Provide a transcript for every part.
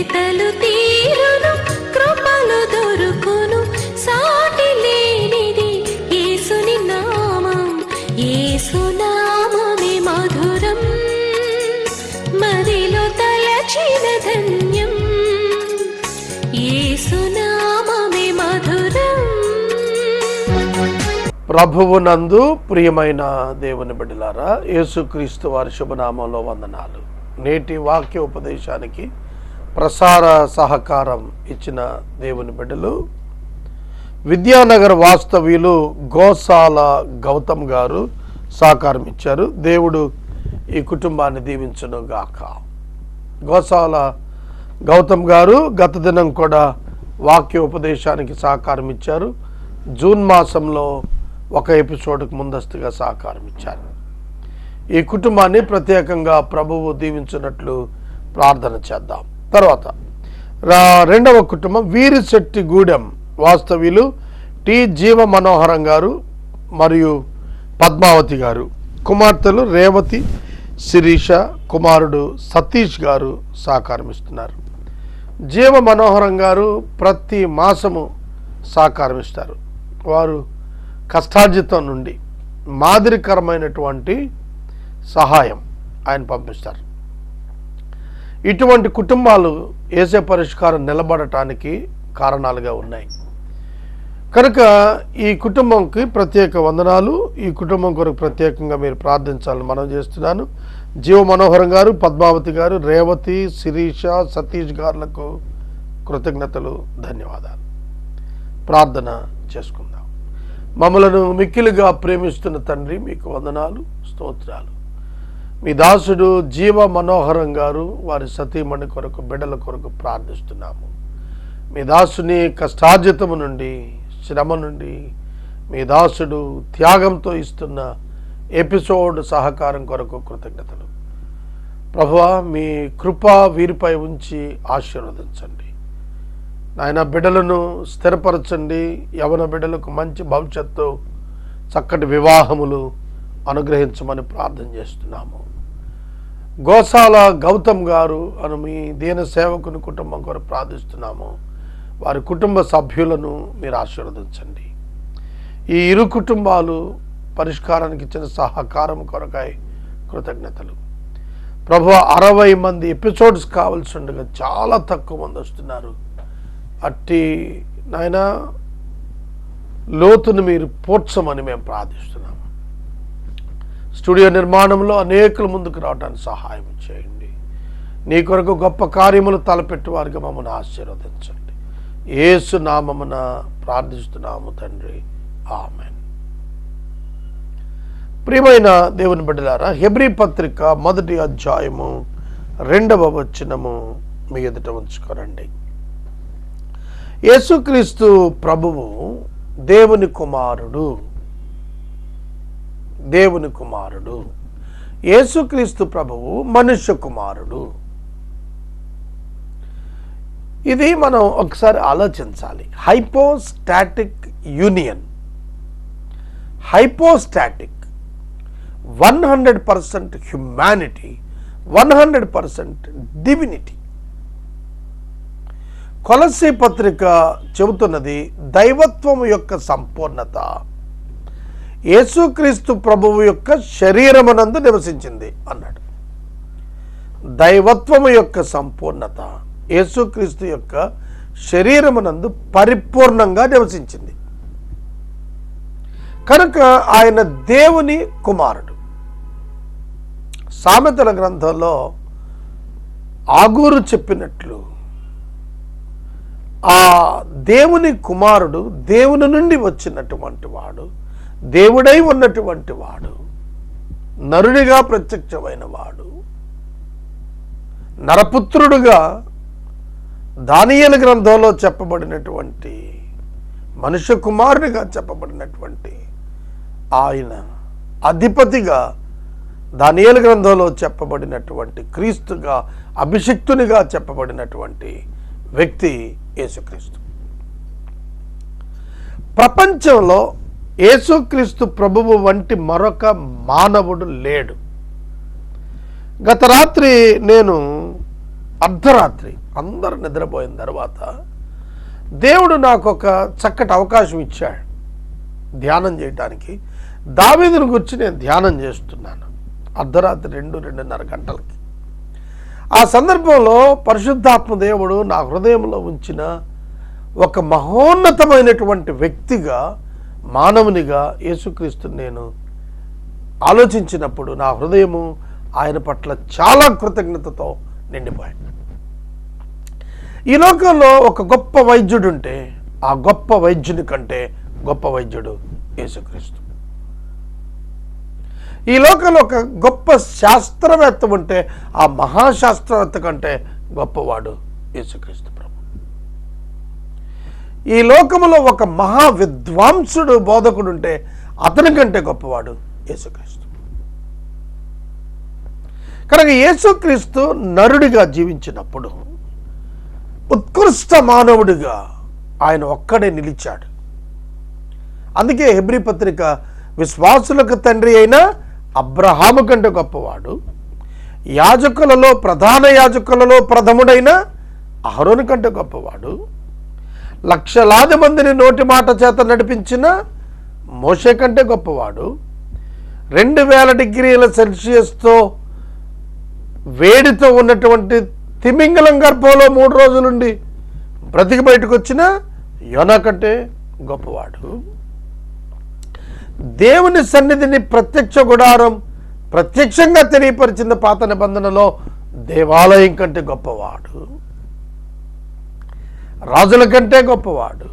వెతలు తీరును, కృపలు దొరుకును, సాటి లేనిది యేసుని నామం. యేసునామమే మధురం, మదిలో తలచిన ధన్యం. యేసునామమే మధురం. ప్రభువునందు ప్రియమైన దేవుని బిడ్డలారా, యేసుక్రీస్తు వారి శుభనామంలో వందనాలు. నేటి వాక్యోపదేశానికి ప్రసార సహకారం ఇచ్చిన దేవుని బిడ్డలు విద్యానగర్ వాస్తవ్యులు గోసాల గౌతమ్ గారు సహకారం ఇచ్చారు. దేవుడు ఈ కుటుంబాన్ని దీవించును గాక. గోసాల గౌతమ్ గారు గత దినం కూడా వాక్యోపదేశానికి సహకారం ఇచ్చారు. జూన్ మాసంలో ఒక ఎపిసోడ్కు ముందస్తుగా సహకారం ఇచ్చారు. ఈ కుటుంబాన్ని ప్రత్యేకంగా ప్రభువు దీవించినట్లు ప్రార్థన చేద్దాం. తర్వాత రెండవ కుటుంబం వీరిశెట్టిగూడెం వాస్తవ్యులు టి జీవ మనోహరం గారు మరియు పద్మావతి గారు, కుమార్తెలు రేవతి, శిరీష, కుమారుడు సతీష్ గారు సహకారం ఇస్తున్నారు. జీవ మనోహరం గారు ప్రతి మాసము సహకారం ఇస్తారు. వారు కష్టార్జితం నుండి మాదిరికరమైనటువంటి సహాయం ఆయన పంపిస్తారు. ఇటువంటి కుటుంబాలు యేసే పరిష్కారం నిలబడటానికి కారణాలుగా ఉన్నాయి. కనుక ఈ కుటుంబంకి ప్రత్యేక వందనాలు. ఈ కుటుంబం కొరకు ప్రత్యేకంగా మీరు ప్రార్థించాలని మనం చేస్తున్నాను. జీవ మనోహరం గారు, పద్మావతి గారు, రేవతి, శిరీష, సతీష్ గారులకు కృతజ్ఞతలు, ధన్యవాదాలు. ప్రార్థన చేసుకుందాం. మమ్మలను మిక్కిలిగా ప్రేమిస్తున్న తండ్రి, మీకు వందనాలు, స్తోత్రాలు. మీ దాసుడు జీవ మనోహరం గారు వారి సతీమణి కొరకు, బిడ్డల కొరకు ప్రార్థిస్తున్నాము. మీ దాసుని కష్టార్జితము నుండి, శ్రమ నుండి మీ దాసుడు త్యాగంతో ఇస్తున్న ఎపిసోడ్ సహకారం కొరకు కృతజ్ఞతలు. ప్రభువా, మీ కృప వీరిపై ఉంచి ఆశీర్వదించండి. నాయన, బిడ్డలను స్థిరపరచండి. యవన బిడ్డలకు మంచి భవిష్యత్తు, చక్కటి వివాహములు అనుగ్రహించమని ప్రార్థన చేస్తున్నాము. గోసాల గౌతమ్ గారు అను మీ దీన సేవకుని కుటుంబం కొరకు ప్రార్థిస్తున్నాము. వారి కుటుంబ సభ్యులను మీరు ఆశీర్వదించండి. ఈ ఇరు కుటుంబాలు పరిష్కారానికి ఇచ్చిన సహకారం కొరకై కృతజ్ఞతలు. ప్రభు, 60 మంది ఎపిసోడ్స్ కావాల్సి ఉండగా చాలా తక్కువ మంది వస్తున్నారు. అట్టి నాయన లోతును మీరు పోడ్చమని మేము ప్రార్థిస్తున్నాము. స్టూడియో నిర్మాణంలో అనేకుల ముందుకు రావడానికి సహాయం చేయండి. నీ కొరకు గొప్ప కార్యములు తలపెట్టు వారికి మమ్మల్ని ఆశీర్వదించండి. యేసు నామమున ప్రార్థిస్తున్నాము తండ్రి, ఆమేన్. ప్రియమైన దేవుని బిడ్డలారా, హెబ్రీ పత్రిక 1వ అధ్యాయము 2వ వచనము మీ ఎదుట ఉంచుకోరండి. యేసుక్రీస్తు ప్రభువు దేవుని కుమారుడు. దేవుని కుమారుడు. యేసుక్రీస్తు ప్రభువు మనుష్య కుమారుడు. ఇది మనం ఒకసారి ఆలోచించాలి. Hypostatic union. Hypostatic 100% humanity, 100% divinity. కొలస్సీ పత్రిక చెబుతున్నది దైవత్వము యొక్క సంపూర్ణత యేసుక్రీస్తు ప్రభువు యొక్క శరీరమునందు నివసించింది అన్నాడు. దైవత్వము యొక్క సంపూర్ణత యేసుక్రీస్తు యొక్క శరీరమునందు పరిపూర్ణంగా నివసించింది. కనుక ఆయన దేవుని కుమారుడు. సామెతల గ్రంథంలో ఆగూరు చెప్పినట్లు ఆ దేవుని కుమారుడు దేవుని నుండి వచ్చినటువంటి వాడు, దేవుడై ఉన్నటువంటి వాడు, నరునిగా ప్రత్యక్షమైన వాడు, నరపుత్రుడుగా దానియేలు గ్రంథంలో చెప్పబడినటువంటి, మనుష్య కుమారునిగా చెప్పబడినటువంటి ఆయన అధిపతిగా దానియేలు గ్రంథంలో చెప్పబడినటువంటి క్రీస్తుగా, అభిషిక్తునిగా చెప్పబడినటువంటి వ్యక్తి యేసుక్రీస్తు. ప్రపంచంలో యేసుక్రీస్తు ప్రభువు వంటి మరొక మానవుడు లేడు. గత రాత్రి నేను అర్ధరాత్రి అందరూ నిద్రపోయిన తర్వాత దేవుడు నాకు ఒక చక్కటి అవకాశం ఇచ్చాడు ధ్యానం చేయటానికి. దావీదుని గురించి నేను ధ్యానం చేస్తున్నాను అర్ధరాత్రి 2-2:30 గంటలకి. ఆ సందర్భంలో పరిశుద్ధాత్మ దేవుడు నా హృదయంలో ఉంచిన ఒక మహోన్నతమైనటువంటి వ్యక్తిగా, మానవునిగా యేసుక్రీస్తుని నేను ఆలోచించినప్పుడు నా హృదయము ఆయన పట్ల చాలా కృతజ్ఞతతో నిండిపోయాడు. ఈ లోకంలో ఒక గొప్ప వైద్యుడు ఉంటే ఆ గొప్ప వైద్యుని కంటే గొప్ప వైద్యుడు యేసుక్రీస్తు. ఈ లోకంలో ఒక గొప్ప శాస్త్రవేత్త ఉంటే ఆ మహాశాస్త్రవేత్త కంటే గొప్పవాడు యేసుక్రీస్తు ప్రభు. ఈ లోకములో ఒక మహా విద్వాంసుడు బోధకుడు ఉంటే అతని కంటే గొప్పవాడు యేసుక్రీస్తు. కనుక యేసుక్రీస్తు నరుడిగా జీవించినప్పుడు ఉత్కృష్ట మానవుడిగా ఆయన ఒక్కడే నిలిచాడు. అందుకే హెబ్రీ పత్రిక విశ్వాసులకు తండ్రి అయిన అబ్రహాము కంటే గొప్పవాడు, యాజకులలో ప్రధాన యాజకులలో ప్రథముడైన అహరోను కంటే గొప్పవాడు, లక్షలాది మందిని నోటి మాట చేత నడిపించిన మోషే కంటే గొప్పవాడు, 2000 డిగ్రీల సెల్సియస్తో వేడితో ఉన్నటువంటి తిమింగలం గర్భంలో 3 రోజులుండి బ్రతికి బయటకు వచ్చిన యోనా కంటే గొప్పవాడు, దేవుని సన్నిధిని ప్రత్యక్ష గుడారం ప్రత్యక్షంగా తెలియపరిచిన పాత నిబంధనలో దేవాలయం కంటే గొప్పవాడు, రాజుల కంటే గొప్పవాడు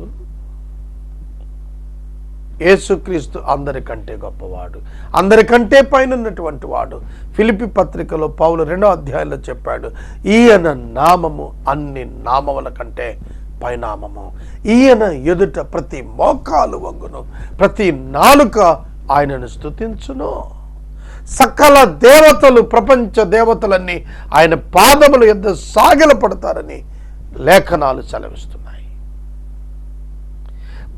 యేసుక్రీస్తు. అందరికంటే గొప్పవాడు, అందరికంటే పైన ఉన్నటువంటి వాడు. ఫిలిప్పీ పత్రికలో పౌలు 2వ అధ్యాయంలో చెప్పాడు, ఈయన నామము అన్ని నామముల కంటే పైనామము. ఈయన ఎదుట ప్రతి మోకాలు వంగును, ప్రతి నాలుక ఆయనను స్తుతించును. సకల దేవతలు, ప్రపంచ దేవతలన్నీ ఆయన పాదముల యొద్ద సాగిలపడతారని లేఖనాలు సెలవిస్తున్నాయి.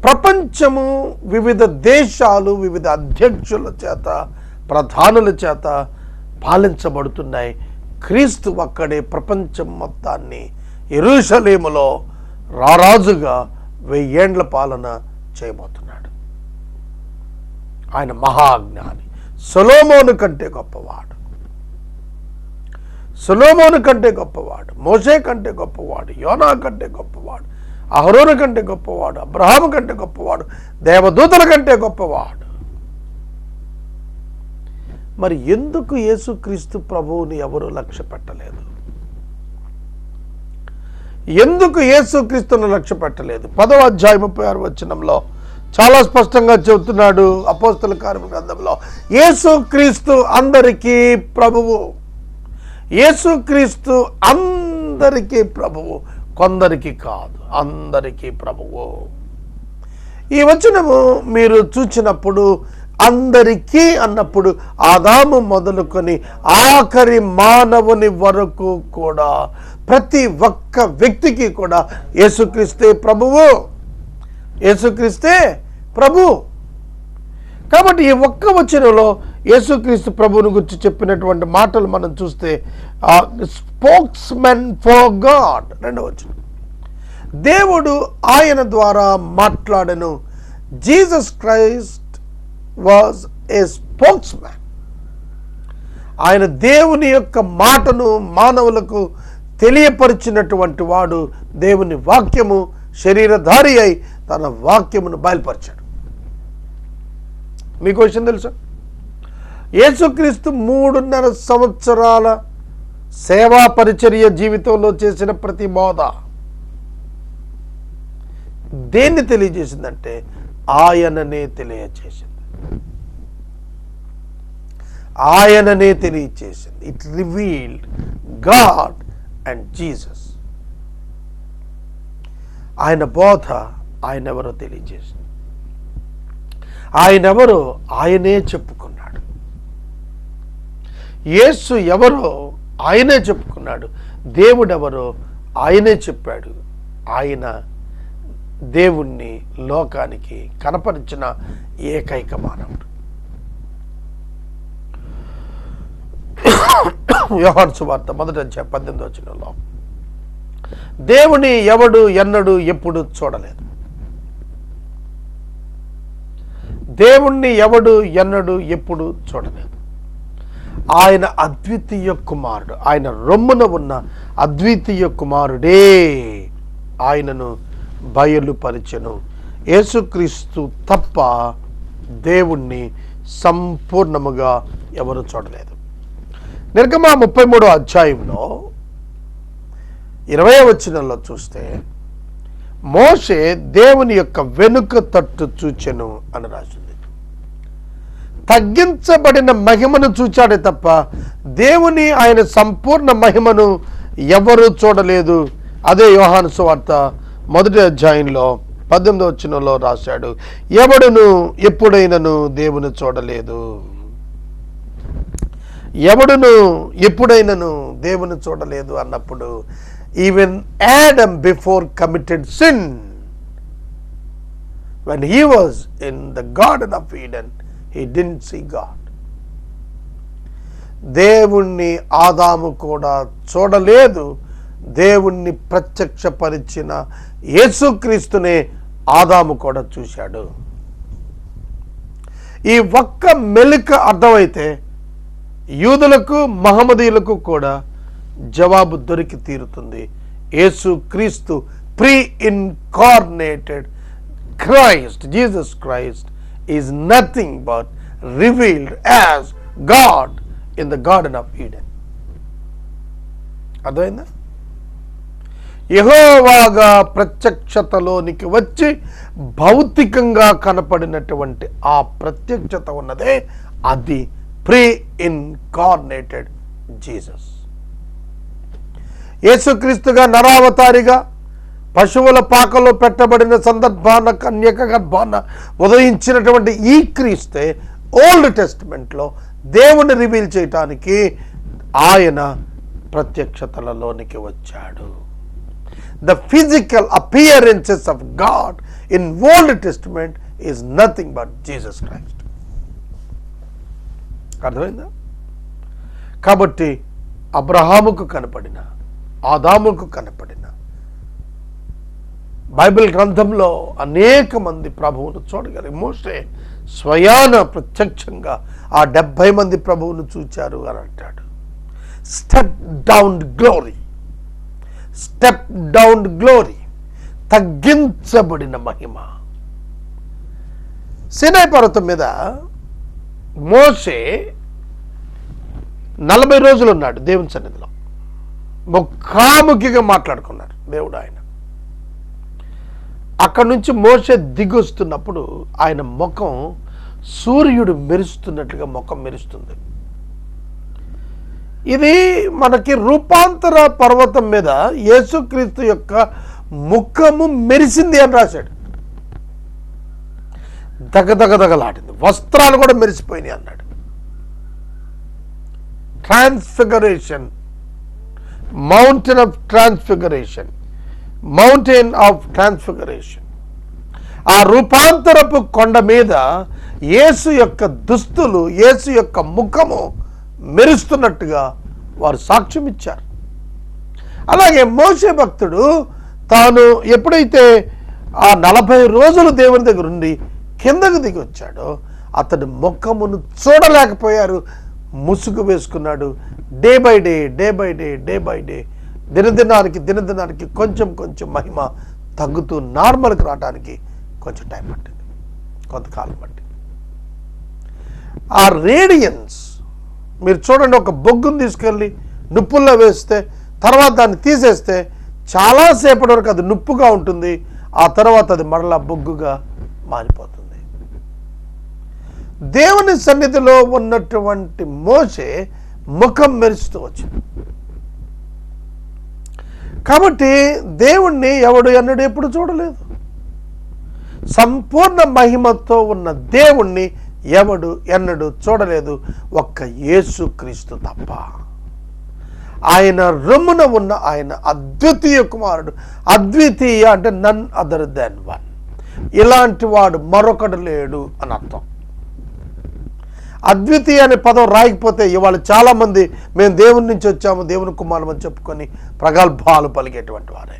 ప్రపంచము వివిధ దేశాలు వివిధ అధ్యక్షుల చేత, ప్రధానుల చేత పాలించబడుతున్నాయి. క్రీస్తు ఒక్కడే ప్రపంచం మొత్తాన్ని యెరూషలేములో రారాజుగా 1000 ఏండ్ల పాలన చేయబోతున్నాడు. ఆయన మహాజ్ఞాని, సొలొమోను కంటే గొప్పవాడు, సొలొమోను కంటే గొప్పవాడు, మోషే కంటే గొప్పవాడు, యోనా కంటే గొప్పవాడు, అహరోను కంటే గొప్పవాడు, అబ్రహాము కంటే గొప్పవాడు, దేవదూతల కంటే గొప్పవాడు. మరి ఎందుకు యేసుక్రీస్తు ప్రభువుని ఎవరు లక్ష్య పెట్టలేదు? ఎందుకు యేసుక్రీస్తును లక్ష్య పెట్టలేదు? 10వ అధ్యాయం 36వ వచనంలో చాలా స్పష్టంగా చెబుతున్నాడు అపోస్తల కార్యముల గ్రంథంలో, యేసుక్రీస్తు అందరికీ ప్రభువు. యేసుక్రీస్తు అందరికీ ప్రభువు, కొందరికి కాదు, అందరికీ ప్రభువు. ఈ వచనము మీరు చూచినప్పుడు అందరికీ అన్నప్పుడు ఆదాము మొదలుకొని ఆఖరి మానవుని వరకు కూడా ప్రతి ఒక్క వ్యక్తికి కూడా యేసుక్రీస్తే ప్రభువు, యేసుక్రీస్తే ప్రభు. కాబట్టి ఈ ఒక్క వచనంలో యేసుక్రీస్తు ప్రభువుని గురించి చెప్పినటువంటి మాటలు మనం చూస్తే, స్పోక్స్మెన్ ఫర్ గాడ్, 2వ వచనం, దేవుడు ఆయన ద్వారా మాట్లాడెను. Jesus Christ was a spokesman. ఆయన దేవుని యొక్క మాటను మానవులకు తెలియపరిచినటువంటి వాడు. దేవుని వాక్యము శరీరధారి అయి తన వాక్యమును బయలుపరిచాడు. మీకు విషయం తెలుసా? యేసుక్రీస్తు 3.5 సంవత్సరాల సేవా పరిచర్య జీవితంలో చేసిన ప్రతి బోధ దేన్ని తెలియజేసిందంటే ఆయననే తెలియజేసింది, ఆయననే తెలియజేసింది. It revealed God and Jesus. ఆయన బోధ ఆయనెవరో తెలియజేసింది. ఆయనెవరో ఆయనే చెప్పుకున్నాడు. యేసు ఎవరో ఆయనే చెప్పుకున్నాడు. దేవుడెవరో ఆయనే చెప్పాడు. ఆయన దేవుణ్ణి లోకానికి కనపరిచిన ఏకైక మానవుడు. యోహాను సువార్త 1వ అధ్యాయం 18వ వచనంలో దేవుని ఎవడు ఎన్నడూ ఎప్పుడు చూడలేదు. దేవుణ్ణి ఎవడు ఎన్నడూ ఎప్పుడు చూడలేదు. ఆయన అద్వితీయ కుమారుడు, ఆయన రొమ్మున ఉన్న అద్వితీయ కుమారుడే ఆయనను బయలుపరిచెను. యేసుక్రీస్తు తప్ప దేవుణ్ణి సంపూర్ణముగా ఎవరు చూడలేదు. నిర్గమ 33వ అధ్యాయంలో 20వ వచనంలో చూస్తే మోషే దేవుని యొక్క వెనుక తట్టు చూచెను అని రాసింది. తగ్గించబడిన మహిమను చూచాడే తప్ప దేవుని ఆయన సంపూర్ణ మహిమను ఎవరు చూడలేదు. అదే యోహాను సువార్త 1వ అధ్యాయంలో 18వ వచనంలో రాశాడు, ఎవడును ఎప్పుడైనను దేవుని చూడలేదు. ఎవడును ఎప్పుడైనను దేవుని చూడలేదు అన్నప్పుడు even Adam before committed sin, when he was in the garden of Eden, he didn't see God. దేవుణ్ణి ఆదాము కూడా చూడలేదు. దేవుణ్ణి ప్రత్యక్షపరిచిన యేసుక్రీస్తునే ఆదాము కూడా చూశాడు. ఈ ఒక్క మెలిక అర్థమైతే యూదులకు మహమ్మదీయులకు కూడా జవాబు దొరికి తీరుతుంది. యేసుక్రీస్తు pre incarnated Christ, Jesus Christ is nothing but revealed as God in the Garden of Eden. అర్థమైందా? యెహోవాగా ప్రత్యక్షతలోనికి వచ్చి భౌతికంగా కనపడినటువంటి ఆ ప్రత్యక్షత ఉన్నదే అది ప్రీ ఇన్కార్నేటెడ్ జీసస్. యేసుక్రీస్తుగా నరావతారిగా పశువుల పాకలో పెట్టబడిన సందర్భాన కన్యక గర్భాన ఉదయించినటువంటి ఈ క్రీస్తే ఓల్డ్ టెస్టిమెంట్లో దేవుని రివీల్ చేయటానికి ఆయన ప్రత్యక్షతలలోనికి వచ్చాడు. The physical appearances of God in old testament is nothing but Jesus Christ. అర్థమైందా? కాబట్టి అబ్రహాముకు కనపడిన, ఆదాముకు కనపడిన, బైబిల్ గ్రంథంలో అనేక మంది ప్రభువును చూడగలిగారు. మోషే స్వయాన ప్రత్యక్షంగా ఆ 70 మంది ప్రభువును చూచారు అని అంటాడు. Step down glory, step down glory, తగ్గించబడిన మహిమ. సీనాయి పర్వతం మీద మోషే 40 రోజులు ఉన్నాడు దేవుని సన్నిధిలో. ముఖాముఖిగా మాట్లాడుకున్నారు దేవుడు ఆయన. అక్కడి నుంచి మోషే దిగొస్తున్నప్పుడు ఆయన ముఖం సూర్యుడు మెరుస్తున్నట్లుగా ముఖం మెరుస్తుంది. ఇది మనకి రూపాంతర పర్వతం మీద యేసుక్రీస్తు యొక్క ముఖము మెరిసింది అని రాశాడు. దగదగదగలాడింది, వస్త్రాలు కూడా మెరిసిపోయినాయి అన్నాడు. Transfiguration, mountain of transfiguration, mountain of transfiguration. ఆ రూపాంతరపు కొండ మీద యేసు యొక్క దుస్తులు, యేసు యొక్క ముఖము మెరుస్తున్నట్టుగా వారు సాక్ష్యం ఇచ్చారు. అలాగే మోషే భక్తుడు తాను ఎప్పుడైతే ఆ 40 రోజులు దేవుని దగ్గర ఉండి కిందకు దిగి వచ్చాడో అతడి ముఖమును చూడలేకపోయారు, ముసుగు వేసుకున్నాడు. Day by day, day by day, day by day, దినదినానికి కొంచెం కొంచెం మహిమ తగ్గుతూ నార్మల్కి రావడానికి కొంచెం టైం పట్టింది, కొంతకాలం పట్టింది. ఆ రేడియన్స్ మీరు చూడండి, ఒక బొగ్గును తీసుకెళ్ళి నిప్పుల్లో వేస్తే తర్వాత దాన్ని తీసేస్తే చాలాసేపటి వరకు అది నిప్పుగా ఉంటుంది, ఆ తర్వాత అది మరలా బొగ్గుగా మారిపోతుంది. దేవుని సన్నిధిలో ఉన్నటువంటి మోషే ముఖం మెరుస్తూ వచ్చింది. కాబట్టి దేవుణ్ణి ఎవడు ఎన్నడూ ఎప్పుడు చూడలేదు. సంపూర్ణ మహిమతో ఉన్న దేవుణ్ణి ఎవడు ఎన్నడూ చూడలేదు, ఒక్క యేసుక్రీస్తు తప్ప. ఆయన రొమ్మున ఉన్న ఆయన అద్వితీయ కుమారుడు. అద్వితీయ అంటే నన్ అదర్ దాన్ వన్, ఇలాంటి వాడు మరొకడు లేడు అని అర్థం. అద్వితీయ అనే పదం రాయకపోతే ఇవాళ చాలామంది మేము దేవుని నుంచి వచ్చాము, దేవుని కుమారుడు అని చెప్పుకొని ప్రగల్భాలు పలికేటువంటి వారే.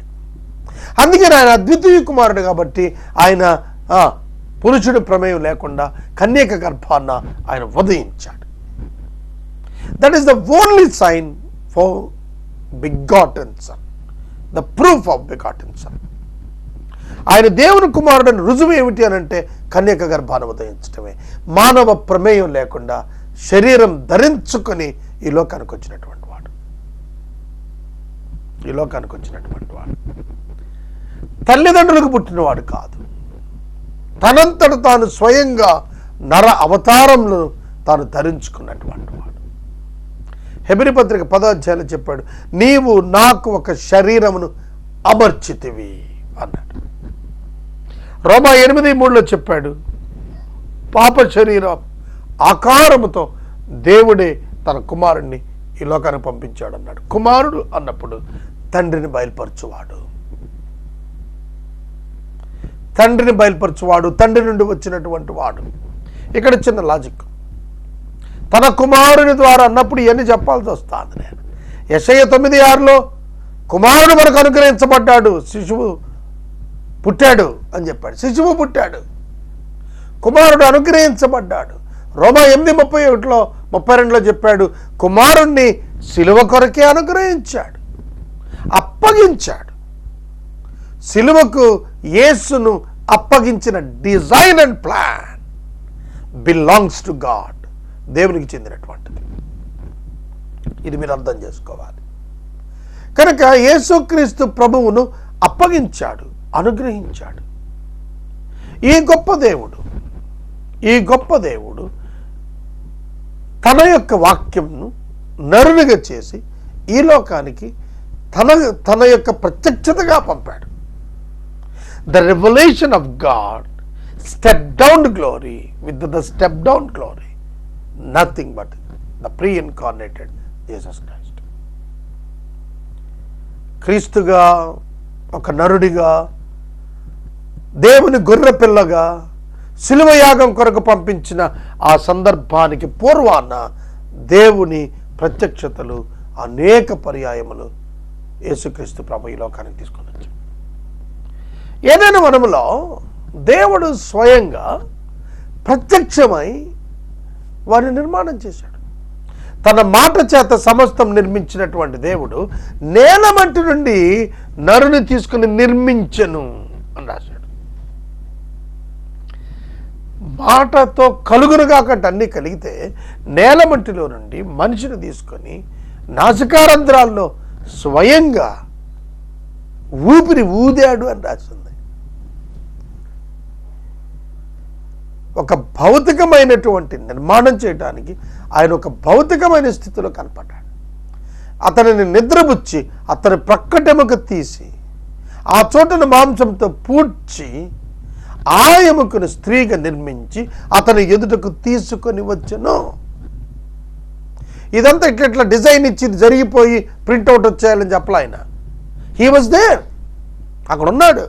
అందుకని ఆయన అద్వితీయ కుమారుడు కాబట్టి ఆయన పురుషుడి ప్రమేయం లేకుండా కన్యక గర్భాన్న ఆయన ఉదయించాడు. That is the only sign for begotten son, the proof of begotten son. ఆయన దేవుని కుమారుడని రుజువు ఏమిటి అని అంటే కన్యక గర్భాన్ని ఉదయించడమే. మానవ ప్రమేయం లేకుండా శరీరం ధరించుకొని ఈ లోకానికి వచ్చినటువంటి వాడు, ఈ లోకానికి వచ్చినటువంటి వాడు. తల్లిదండ్రులకు పుట్టినవాడు కాదు, తనంతట తాను స్వయంగా నర అవతారంలో తాను ధరించుకున్నటువంటి వాడు. హెబ్రీ పత్రిక 10వ అధ్యాయంలో చెప్పాడు, నీవు నాకు ఒక శరీరమును అమర్చితివి అన్నాడు. రోమా 8:3 చెప్పాడు, పాప శరీరం ఆకారముతో దేవుడే తన కుమారుణ్ణి ఈ లోకానికి పంపించాడు అన్నాడు. కుమారుడు అన్నప్పుడు తండ్రిని బయలుపరచువాడు, తండ్రిని బయలుపరచువాడు, తండ్రి నుండి వచ్చినటువంటి వాడు. ఇక్కడ చిన్న లాజిక్, తన కుమారుని ద్వారా అన్నప్పుడు ఇవన్నీ చెప్పాల్సి వస్తుంది. నేను యెషయా 9:6 కుమారుడు మనకు అనుగ్రహించబడ్డాడు, శిశువు పుట్టాడు అని చెప్పాడు. శిశువు పుట్టాడు, కుమారుడు అనుగ్రహించబడ్డాడు. రోమా 8:31-32 చెప్పాడు, కుమారుణ్ణి సిలువ కొరకే అనుగ్రహించాడు, అప్పగించాడు. సిలువకు యేసును అప్పగించిన design and plan belongs to God, దేవునికి చెందినటువంటిది. ఇది మీరు అర్థం చేసుకోవాలి. కనుక యేసుక్రీస్తు ప్రభువును అప్పగించాడు, అనుగ్రహించాడు. ఈ గొప్ప దేవుడు తన యొక్క వాక్యంను నరునిగా చేసి ఈ లోకానికి తన యొక్క ప్రత్యక్షతగా పంపాడు. The revolution of God step down glory with the step down glory, nothing but the pre incarnated Jesus Christ. క్రీస్తుగా, ఒక నరుడిగా, దేవుని గొర్రె పిల్లగా శిలువ యాగం కొరకు పంపించిన ఆ సందర్భానికి పూర్వాన దేవుని ప్రత్యక్షతలు అనేక పర్యాయములు యేసుక్రీస్తు ప్రభు ఈ లోకానికి తీసుకొని వచ్చాడు. ఏదైనా వనములో దేవుడు స్వయంగా ప్రత్యక్షమై వారిని నిర్మాణం చేశాడు. తన మాట చేత సమస్తం నిర్మించినటువంటి దేవుడు నేలమట్టి నుండి నరుని తీసుకుని నిర్మించెను అని రాశాడు. మాటతో కలుగునుగాకంటే అన్నీ కలిగితే నేలమట్టిలో నుండి మనిషిని తీసుకొని నాసికారంధ్రాల్లో స్వయంగా ఊపిరి ఊదాడు అని రాసింది. ఒక భౌతికమైనటువంటి నిర్మాణం చేయడానికి ఆయన ఒక భౌతికమైన స్థితిలో కనపడ్డాడు. అతనిని నిద్రపుచ్చి అతని ప్రక్కటెముక తీసి ఆ చోటను మాంసంతో పూడ్చి ఆ ఎముకను స్త్రీగా నిర్మించి అతని ఎదుటకు తీసుకొని వచ్చెను. ఇదంతా ఇట్లా డిజైన్ ఇచ్చి జరిగిపోయి ప్రింట్అవుట్ వచ్చేయాలని చెప్పలే ఆయన. హీ వాజ్ దేర్, అక్కడ ఉన్నాడు.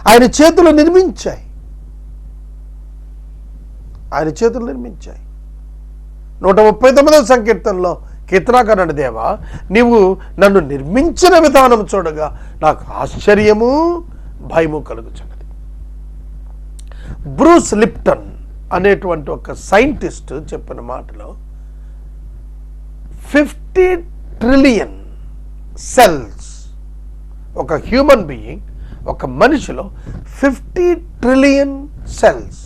ఆయన చేతులు నిర్మించాయి, ఆయన చేతులు నిర్మించాయి. 139వ సంకీర్తనలో కీర్తనాకారుడు, దేవా నీవు నన్ను నిర్మించిన విధానం చూడగా నాకు ఆశ్చర్యము భయము కలుగుచున్నది. బ్రూస్ లిప్టన్ అనేటువంటి ఒక సైంటిస్ట్ చెప్పిన మాటలో 50 ట్రిలియన్ సెల్స్, ఒక హ్యూమన్ బీయింగ్, ఒక మనిషిలో 50 ట్రిలియన్ సెల్స్.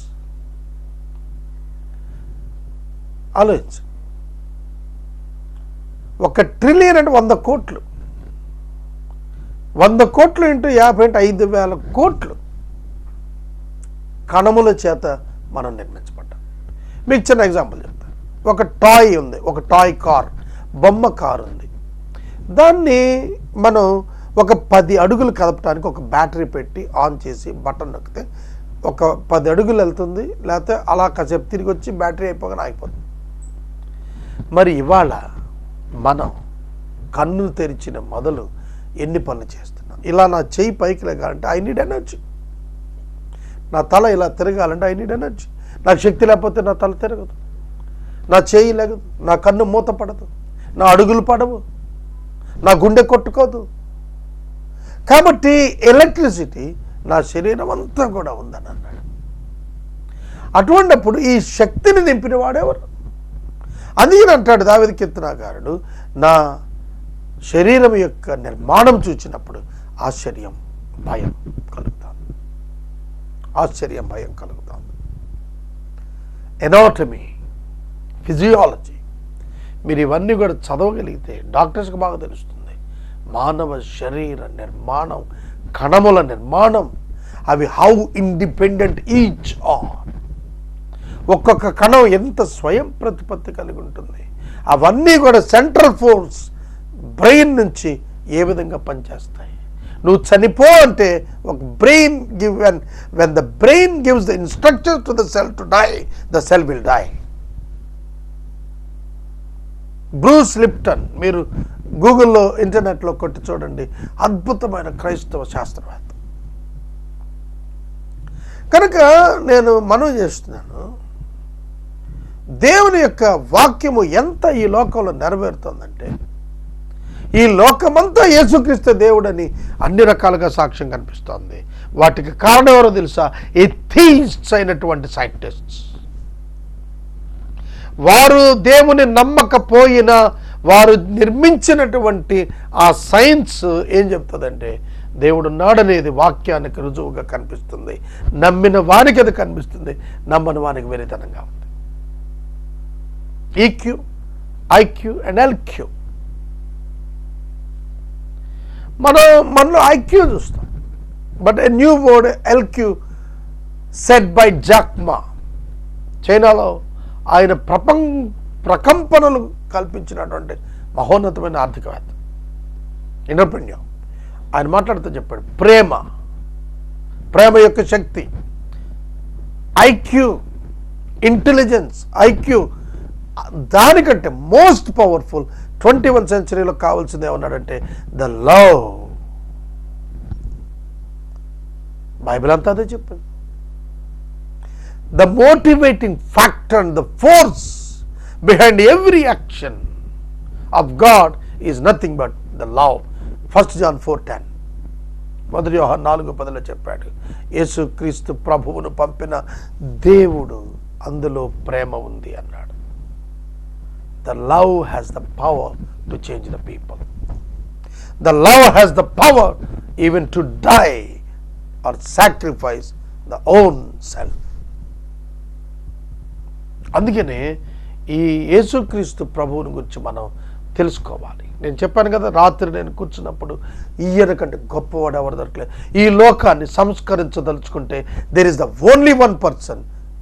ఆలోచించు, 1 ట్రిలియన్ అంటే 100 కోట్లు, 100 కోట్లు ఇంటూ 50 అంటే 5,000 కోట్లు కణముల చేత మనం నిర్మించబడ్డాం. మీకు చిన్న ఎగ్జాంపుల్ చెప్తాను. ఒక టాయ్ ఉంది, ఒక టాయ్ కార్, బొమ్మ కారు ఉంది. దాన్ని మనం ఒక 10 అడుగులు కదపడానికి ఒక బ్యాటరీ పెట్టి ఆన్ చేసి బటన్ నొక్కితే ఒక 10 అడుగులు వెళ్తుంది, లేకపోతే అలా కాసేపు తిరిగి వచ్చి బ్యాటరీ అయిపోగానే ఆగిపోతుంది. మరి ఇవాళ మనం కన్ను తెరిచిన మొదలు ఎన్ని పనులు చేస్తున్నాం. ఇలా నా చెయ్యి పైకి లేగాలంటే ఐ నీడ్ ఎనర్జీ, నా తల ఇలా తిరగాలంటే ఐ నీడ్ ఎనర్జీ, నాకు శక్తి లేకపోతే నా తల తిరగదు, నా చేయి లేగదు, నా కన్ను మూత పడదు, నా అడుగులు పడవు, నా గుండె కొట్టుకోదు. కాబట్టి ఎలక్ట్రిసిటీ నా శరీరం అంతా కూడా ఉందని అన్నాడు. అటువంటిప్పుడు ఈ శక్తిని నింపిన వాడెవరు? అందుకని అంటాడు దావీదు కీర్తనకారుడు, నా శరీరం యొక్క నిర్మాణం చూచినప్పుడు ఆశ్చర్యం భయం కలుగుతాను. ఆశ్చర్యం భయం కలుగుతాను. ఎనాటమీ, ఫిజియాలజీ, మీరు ఇవన్నీ కూడా చదవగలిగితే డాక్టర్స్కి బాగా తెలుస్తుంది. మానవ శరీర నిర్మాణం, కణముల నిర్మాణం, అవి హౌ ఇండిపెండెంట్ ఈచ్ ఆర్. ఒక్కొక్క కణం ఎంత స్వయం ప్రతిపత్తి కలిగి ఉంటుంది. అవన్నీ కూడా సెంట్రల్ ఫోర్స్ బ్రెయిన్ నుంచి ఏ విధంగా పనిచేస్తాయి. నువ్వు చనిపో అంటే ఒక brain when the brain gives the instructions to the cell to die, the cell will die. Bruce Lipton, మీరు గూగుల్లో ఇంటర్నెట్లో కొట్టి చూడండి, అద్భుతమైన క్రైస్తవ శాస్త్రవేత్త. కనుక నేను మనవి చేస్తున్నాను, దేవుని యొక్క వాక్యము ఎంత ఈ లోకంలో నెరవేరుతుందంటే, ఈ లోకమంతా యేసుక్రీస్తు దేవుడని అన్ని రకాలుగా సాక్ష్యం కనిపిస్తోంది. వాటికి కారణం ఎవరో తెలుసా? ఎథీయిస్ట్స్ అయినటువంటి సైంటిస్ట్స్. వారు దేవుని నమ్మకపోయినా వారు నిర్మించినటువంటి ఆ సైన్స్ ఏం చెప్తుందంటే, దేవుడు ఉన్నాడనేది వాక్యానికి రుజువుగా కనిపిస్తుంది. నమ్మిన వానికి అది కనిపిస్తుంది, నమ్మని వానికి వెరితనంగా ఉంది. EQ, IQ and LQ. మనలో ఐక్యూ చూస్తాం, but a new word LQ set by Jack Ma. చైనాలో ఆయన ప్రకంపనలు కల్పించినటువంటి మహోన్నతమైన ఆర్థికవేత్త, ఎంటర్‌ప్రెన్యూర్. ఆయన మాట్లాడుతూ చెప్పాడు, ప్రేమ యొక్క శక్తి, ఐక్యూ, ఇంటెలిజెన్స్, ఐక్యూ దానికంటే మోస్ట్ పవర్ఫుల్ 21వ సెంచరీలో కావాల్సింది ఏమన్నాడంటే ద లవ్. బైబిల్ అంతా అదే చెప్పింది. The motivating factor and the force behind every action of God is nothing but the love. 1 John 4:10, 1 యోహాను 4:10 చెప్పాడు, యేసుక్రీస్తు ప్రభువును పంపిన దేవుడు అందులో ప్రేమ ఉంది అన్నాడు. The love has the power to change the people. The love has the power even to die or sacrifice the own self. అందుకనే ఈ యేసుక్రీస్తు ప్రభువుని గురించి మనం తెలుసుకోవాలి. నేను చెప్పాను కదా, రాత్రి నేను కూర్చున్నప్పుడు ఈయన కంటే గొప్పవాడు ఎవరు దొరకలేదు. ఈ లోకాన్ని సంస్కరించదలుచుకుంటే there is the only one person,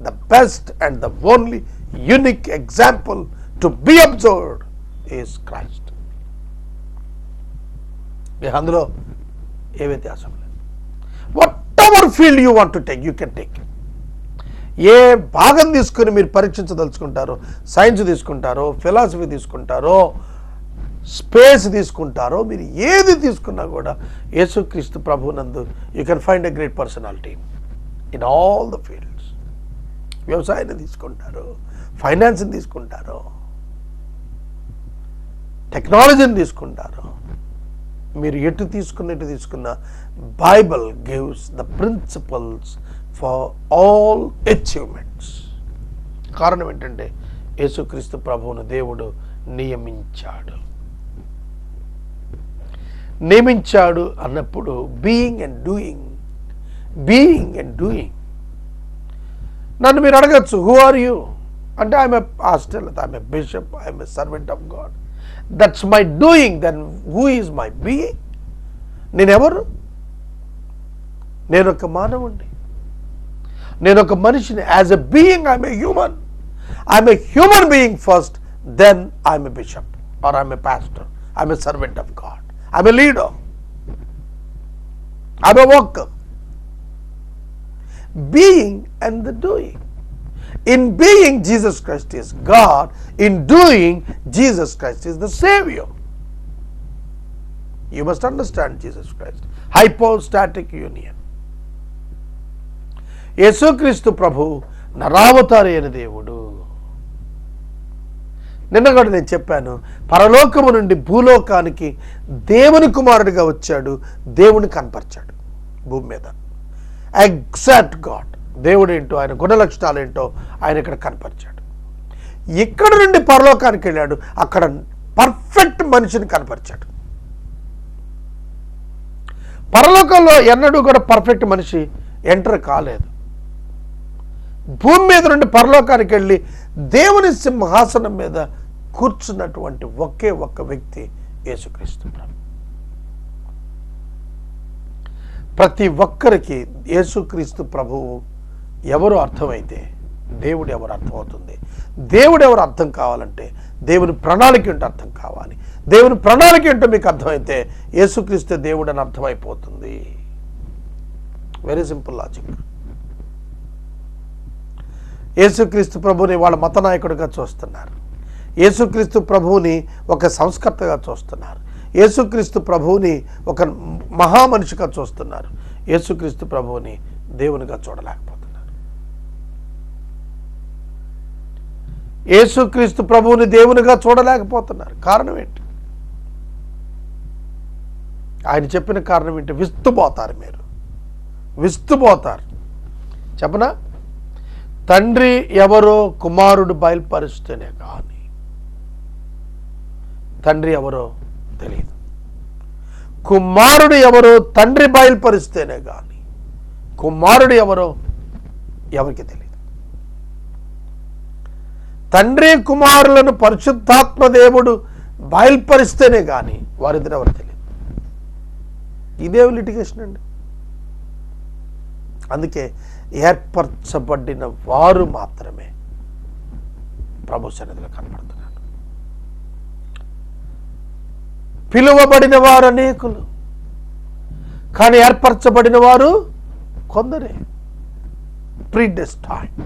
the best and the only unique example to be observed is Christ. అందులో ఏ వ్యత్యాసం లేదు. whatever field you want to take, you can take. ఏ భాగం తీసుకుని మీరు పరీక్షించదలుచుకుంటారో, సైన్స్ తీసుకుంటారో, ఫిలాసఫీ తీసుకుంటారో, స్పేస్ తీసుకుంటారో, మీరు ఏది తీసుకున్నా కూడా యేసుక్రీస్తు ప్రభువునందు you can find a great personality in all the fields. వ్యవసాయాన్ని తీసుకుంటారు, ఫైనాన్స్ని తీసుకుంటారు, టెక్నాలజీని తీసుకుంటారు, మీరు ఎటు తీసుకున్న Bible gives the principles for all achievements. కారణం ఏంటంటే యేసుక్రీస్తు ప్రభువును దేవుడు నియమించాడు అన్నప్పుడు బీయింగ్ అండ్ డూయింగ్. నన్ను మీరు అడగచ్చు, హూ ఆర్ యూ అంటే I'm a pastor, I'm a bishop, I'm a servant of God. That's my doing. Then who is my being? నేనెవరు? నేను ఒక మానవుణ్ణి, నేను ఒక మనిషిని. As a being I'm a human. I'm a human being first, then I'm a bishop or I'm a pastor, I'm a servant of God, I'm a leader, I'm a worker. Being and the doing. In being, Jesus Christ is God. In doing, Jesus Christ is the Savior. You must understand Jesus Christ. Hypostatic union. యేసుక్రీస్తు ప్రభు నరావతారి అయిన దేవుడు. నిన్న కూడా నేను చెప్పాను, పరలోకము నుండి భూలోకానికి దేవుని కుమారుడిగా వచ్చాడు, దేవుని కనపరిచాడు భూమి మీద. ఎగ్జాక్ట్ గాడ్, దేవుడు ఏంటో, ఆయన గుణ లక్షణాలు ఏంటో ఆయన ఇక్కడ కనపరిచాడు. ఇక్కడ నుండి పరలోకానికి వెళ్ళాడు, అక్కడ పర్ఫెక్ట్ మనిషిని కనపరిచాడు. పరలోకంలో ఎన్నడూ కూడా పర్ఫెక్ట్ మనిషి ఎంటర్ కాలేదు. భూమి మీద నుండి పరలోకానికి వెళ్ళి దేవుని సింహాసనం మీద కూర్చున్నటువంటి ఒకే ఒక్క వ్యక్తి యేసుక్రీస్తు ప్రభు. ప్రతి ఒక్కరికి యేసుక్రీస్తు ప్రభువు ఎవరు అర్థమైతే దేవుడు ఎవరు అర్థమవుతుంది. దేవుడు ఎవరు అర్థం కావాలంటే దేవుని ప్రణాళిక ఏంటో అర్థం కావాలి. దేవుని ప్రణాళిక ఏంటో మీకు అర్థమైతే యేసుక్రీస్తు దేవుడు అని అర్థమైపోతుంది. Very simple logic. యేసుక్రీస్తు ప్రభువుని వాళ్ళ మత నాయకుడిగా చూస్తున్నారు. యేసుక్రీస్తు ప్రభువుని ఒక సంస్కర్తగా చూస్తున్నారు. యేసుక్రీస్తు ప్రభువుని ఒక మహామనిషిగా చూస్తున్నారు. యేసుక్రీస్తు ప్రభువుని దేవునిగా చూడలేకపోతున్నారు. యేసుక్రీస్తు ప్రభువుని దేవునిగా చూడలేకపోతున్నారు. కారణం ఏంటి? ఆయన చెప్పిన కారణం ఏంటి? విస్తుపోతారు, మీరు విస్తుపోతారు. చెప్పనా? తండ్రి ఎవరో కుమారుడు బయలుపరిస్తేనే కానీ తండ్రి ఎవరో తెలియదు. కుమారుడు ఎవరో తండ్రి బయలుపరిస్తేనే కానీ కుమారుడు ఎవరో ఎవరికి తెలియదు. తండ్రి కుమారులను పరిశుద్ధాత్మ దేవుడు బయలుపరిస్తేనే కానీ వారిద్దరు ఎవరు తెలియదు. ఇదే లిటిగేషన్ అండి. అందుకే ఏర్పరచబడిన వారు మాత్రమే ప్రభు సన్నిధిలో కనపడుతున్నారు. పిలువబడిన వారు అనేకులు, కానీ ఏర్పరచబడిన వారు కొందరే. ప్రీడెస్టైన్డ్.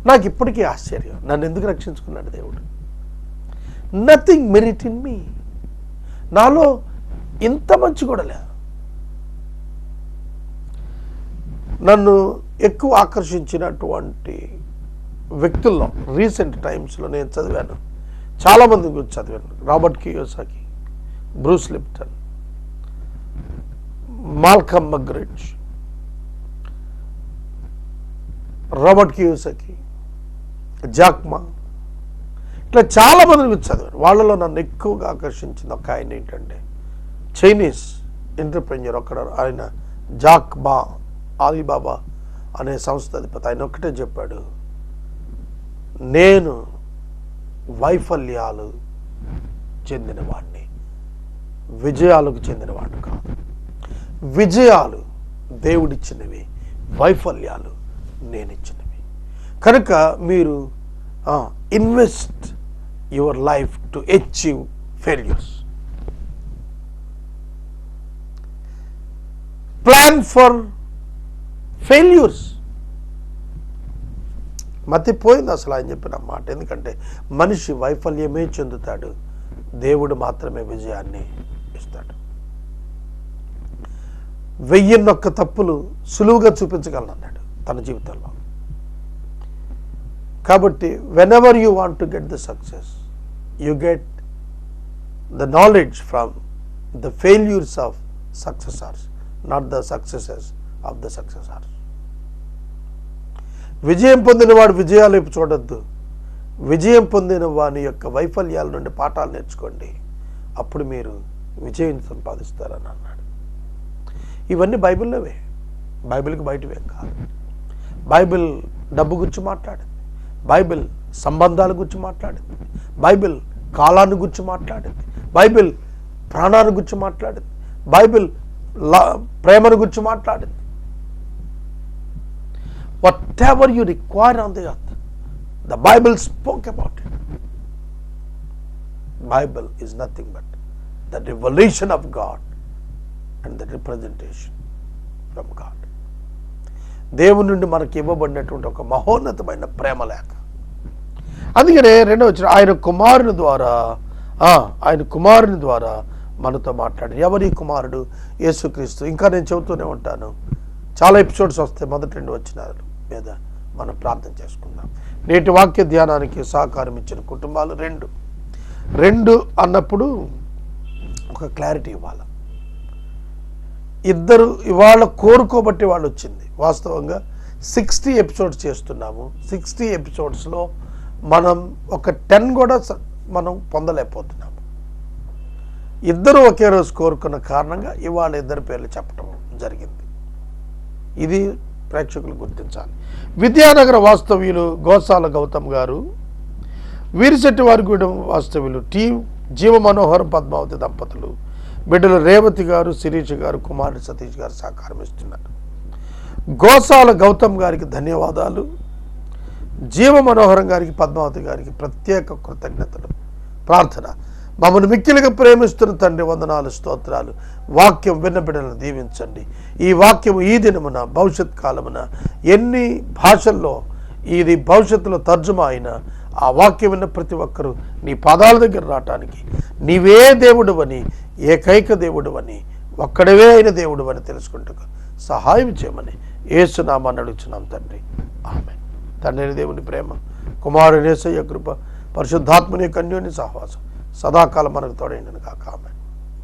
నాకు ఇప్పటికీ ఆశ్చర్యం, నన్ను ఎందుకు రక్షించుకున్నాడు దేవుడు? Nothing merit in me. నాలో ఇంత మంచి కూడా లేదు. నన్ను ఎక్కువ ఆకర్షించినటువంటి వ్యక్తుల్లో రీసెంట్ టైమ్స్లో నేను చదివాను, చాలామంది గురించి చదివాను. Robert Kiyosaki, Bruce Lipton, Malcolm Muggeridge, Robert Kiyosaki, Jack Ma, ఇట్లా చాలామంది గురించి చదివాను. వాళ్ళలో నన్ను ఎక్కువగా ఆకర్షించింది ఒక ఆయన ఏంటంటే చైనీస్ ఎంటర్ప్రెన్యూర్ అక్కడ, ఆయన జాక్ మా ఆలీబాబా అనే సంస్థ అధిపతి. ఆయన ఒక్కటే చెప్పాడు, నేను వైఫల్యాలు చెందినవాడిని, విజయాలకు చెందినవాడిని కాదు. విజయాలు దేవుడిచ్చినవి, వైఫల్యాలు నేనిచ్చినవి. కనుక మీరు invest your life to achieve failures. Plan for failures. మతిపోయింది అసలు ఆయన చెప్పిన మాట. ఎందుకంటే మనిషి వైఫల్యమే చెందుతాడు, దేవుడు మాత్రమే విజయాన్ని ఇస్తాడు. 1001 తప్పులు సులువుగా చూపించగలను అన్నాడు తన జీవితంలో. కాబట్టి when ever you want to get the success, you get the knowledge from the failures of successors, not the successes of the successors. విజయం పొందిన వాడు విజయాలు వైపు చూడొద్దు, విజయం పొందిన వాని యొక్క వైఫల్యాల నుండి పాఠాలు నేర్చుకోండి, అప్పుడు మీరు విజయం సంపాదిస్తారని అన్నాడు. ఇవన్నీ బైబిల్లోవే, బైబిల్కి బయటవేం కాదు. బైబిల్ డబ్బు గురించి మాట్లాడింది, బైబిల్ సంబంధాల గురించి మాట్లాడింది, బైబిల్ కాలాన్ని గురించి మాట్లాడింది, బైబిల్ ప్రాణాన్ని గురించి మాట్లాడింది, బైబిల్ ప్రేమను గురించి మాట్లాడింది. Whatever you require on the earth, the Bible spoke about it. Bible is nothing but the revelation of God and the representation from God. దేవుని నుండి మనకి ఇవ్వబడినటువంటి ఒక మహోన్నతమైన ప్రేమ లేఖ. అందుకనే రెండవ వచనం, ఆయన కుమారుని ద్వారా మనతో మాట్లాడారు. ఎవరి కుమారుడు? యేసుక్రీస్తు. ఇంకా నేను చెబుతూనే ఉంటాను, చాలా ఎపిసోడ్స్ వస్తాయి మొదటి 2 వచనాల మీద. మనం ప్రార్థన చేసుకుందాం. నేటి వాక్య ధ్యానానికి సహకారం ఇచ్చిన కుటుంబాలు రెండు అన్నప్పుడు ఒక క్లారిటీ ఇవ్వాలి. ఇద్దరు ఇవాళ కోరుకోబట్టి వాళ్ళు వచ్చింది. వాస్తవంగా 60 ఎపిసోడ్స్ చేస్తున్నాము. 60 ఎపిసోడ్స్లో మనం ఒక 10 కూడా మనం పొందలేకపోతున్నాము. ఇద్దరు ఒకే రోజు కోరుకున్న కారణంగా ఇవాళ ఇద్దరు పేర్లు చెప్పడం జరిగింది. ఇది ప్రేక్షకులు గుర్తించాలి. విద్యానగర వాస్తవ్యులు గోసాల గౌతమ్ గారు, వీరిశెట్టి వారిగూడెం వాస్తవ్యులు జీవ మనోహరం పద్మావతి దంపతులు, బిడ్డలు రేవతి గారు, శిరీష్ గారు, కుమారుడు సతీష్ గారు సహకారం ఇస్తున్నారు. గోసాల గౌతమ్ గారికి ధన్యవాదాలు. జీవ మనోహరం గారికి, పద్మావతి గారికి ప్రత్యేక కృతజ్ఞతలు. ప్రార్థన. మమ్మల్ని మిక్కిలిగా ప్రేమిస్తున్న తండ్రి, వందనాలు, స్తోత్రాలు. వాక్యం విన్న బిడ్డలను దీవించండి. ఈ వాక్యం ఈ దినమున భవిష్యత్ కాలమున ఎన్ని భాషల్లో ఇది భవిష్యత్తులో తర్జుమా అయినా ఆ వాక్యం విన్న ప్రతి ఒక్కరూ నీ పాదాల దగ్గర రావటానికి నీవే దేవుడు అని, ఏకైక దేవుడు అని, ఒక్కడవే అయిన దేవుడు అని తెలుసుకుంటూ సహాయం చేయమని యేసునామాన్ని అడుగుచున్నాం తండ్రి. ఆమేన్. తండ్రి దేవుని ప్రేమ, కుమారుని యేసయ్య కృప, పరిశుద్ధాత్మని యొక్క అన్యోన్య సహవాసం సదాకాలం మనకు తోడైండును గాక. ఆమేన్.